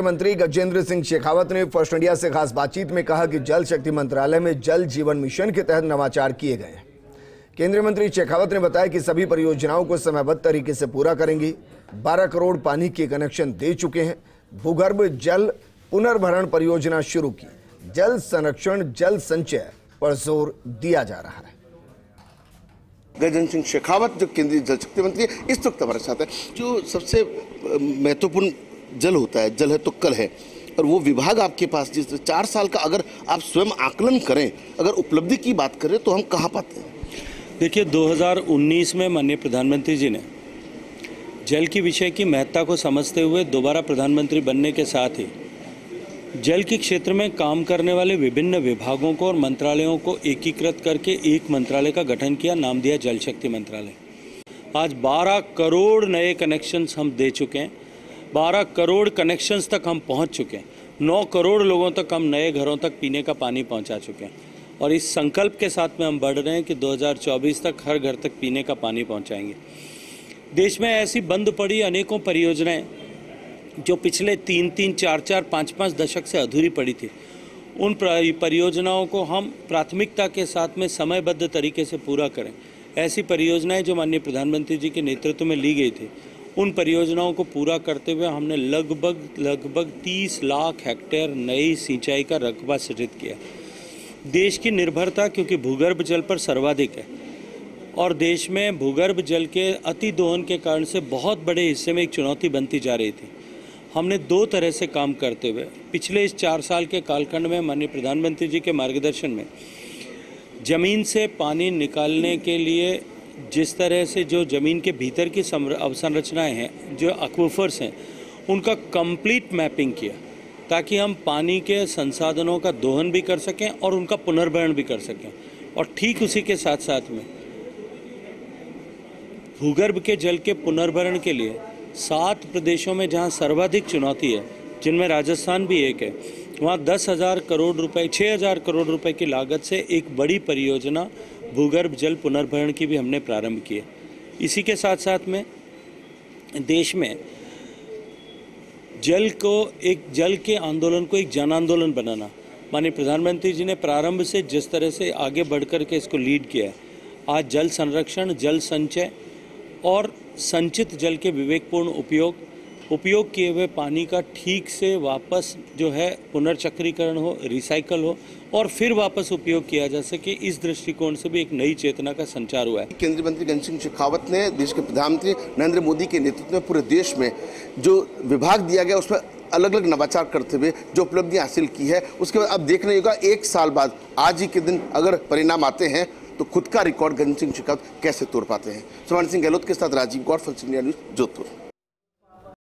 मंत्री गजेंद्र सिंह शेखावत ने first India से खास बातचीत में कहा कि जल शक्ति मंत्रालय में जल जीवन मिशन के तहत नवाचार किए गए हैं। केंद्रीय मंत्री शेखावत ने बताया कि सभी परियोजनाओं को समयबद्ध तरीके से पूरा करेंगी। 12 करोड़ पानी के कनेक्शन दे चुके हैं। भूगर्भ जल पुनर्भरण परियोजना शुरू की। जल संरक्षण जल संचय पर जोर दिया जा रहा है। गजेंद्र सिंह शेखावत जो केंद्रीय जल शक्ति मंत्री है, इस वक्त हमारे साथ है। जो सबसे महत्वपूर्ण जल होता है, जल है तो कल है, और वो विभाग आपके पास जिस 4 साल का अगर आप स्वयं आकलन करें, अगर उपलब्धि की बात करें तो हम कहाँ पाते हैं? देखिए, 2019 में माननीय प्रधानमंत्री जी ने जल की विषय की महत्ता को समझते हुए दोबारा प्रधानमंत्री बनने के साथ ही जल के क्षेत्र में काम करने वाले विभिन्न विभागों को और मंत्रालयों को एकीकृत करके एक मंत्रालय का गठन किया, नाम दिया जल शक्ति मंत्रालय। आज 12 करोड़ नए कनेक्शंस हम दे चुके हैं। 12 करोड़ कनेक्शंस तक हम पहुंच चुके हैं। 9 करोड़ लोगों तक हम नए घरों तक पीने का पानी पहुंचा चुके हैं, और इस संकल्प के साथ में हम बढ़ रहे हैं कि 2024 तक हर घर तक पीने का पानी पहुंचाएंगे। देश में ऐसी बंद पड़ी अनेकों परियोजनाएं जो पिछले 3-3, 4-4, 5-5 दशक से अधूरी पड़ी थी, उन परियोजनाओं को हम प्राथमिकता के साथ में समयबद्ध तरीके से पूरा करें। ऐसी परियोजनाएं जो माननीय प्रधानमंत्री जी के नेतृत्व में ली गई थी, उन परियोजनाओं को पूरा करते हुए हमने लगभग 30 लाख हेक्टेयर नई सिंचाई का रकबा सृजित किया। देश की निर्भरता क्योंकि भूगर्भ जल पर सर्वाधिक है, और देश में भूगर्भ जल के अति दोहन के कारण से बहुत बड़े हिस्से में एक चुनौती बनती जा रही थी। हमने 2 तरह से काम करते हुए पिछले इस 4 साल के कालखंड में माननीय प्रधानमंत्री जी के मार्गदर्शन में ज़मीन से पानी निकालने के लिए जिस तरह से जो ज़मीन के भीतर की अवसंरचनाएं हैं, जो एक्विफर्स हैं, उनका कंप्लीट मैपिंग किया, ताकि हम पानी के संसाधनों का दोहन भी कर सकें और उनका पुनर्भरण भी कर सकें। और ठीक उसी के साथ साथ में भूगर्भ के जल के पुनर्भरण के लिए 7 प्रदेशों में जहां सर्वाधिक चुनौती है, जिनमें राजस्थान भी एक है, वहां 10,000 करोड़ रुपए 6,000 करोड़ रुपए की लागत से एक बड़ी परियोजना भूगर्भ जल पुनर्भरण की भी हमने प्रारंभ की है। इसी के साथ साथ में देश में जल के आंदोलन को एक जन आंदोलन बनाना, माननीय प्रधानमंत्री जी ने प्रारंभ से जिस तरह से आगे बढ़कर के इसको लीड किया है, आज जल संरक्षण जल संचय और संचित जल के विवेकपूर्ण उपयोग किए हुए पानी का ठीक से वापस जो है पुनर्चक्रीकरण हो, रिसाइकल हो और फिर वापस उपयोग किया जा सके, इस दृष्टिकोण से भी एक नई चेतना का संचार हुआ है। केंद्रीय मंत्री गजेंद्र सिंह शेखावत ने देश के प्रधानमंत्री नरेंद्र मोदी के नेतृत्व में पूरे देश में जो विभाग दिया गया उसमें अलग अलग नवाचार करते हुए जो उपलब्धियां हासिल की है, उसके बाद अब देखना होगा 1 साल बाद आज ही के दिन अगर परिणाम आते हैं तो खुद का रिकॉर्ड गजेंद्र सिंह शेखावत कैसे तोड़ पाते हैं। सुभाष सिंह गहलोत के साथ Rajiv Gaur, first India news, Jodhpur.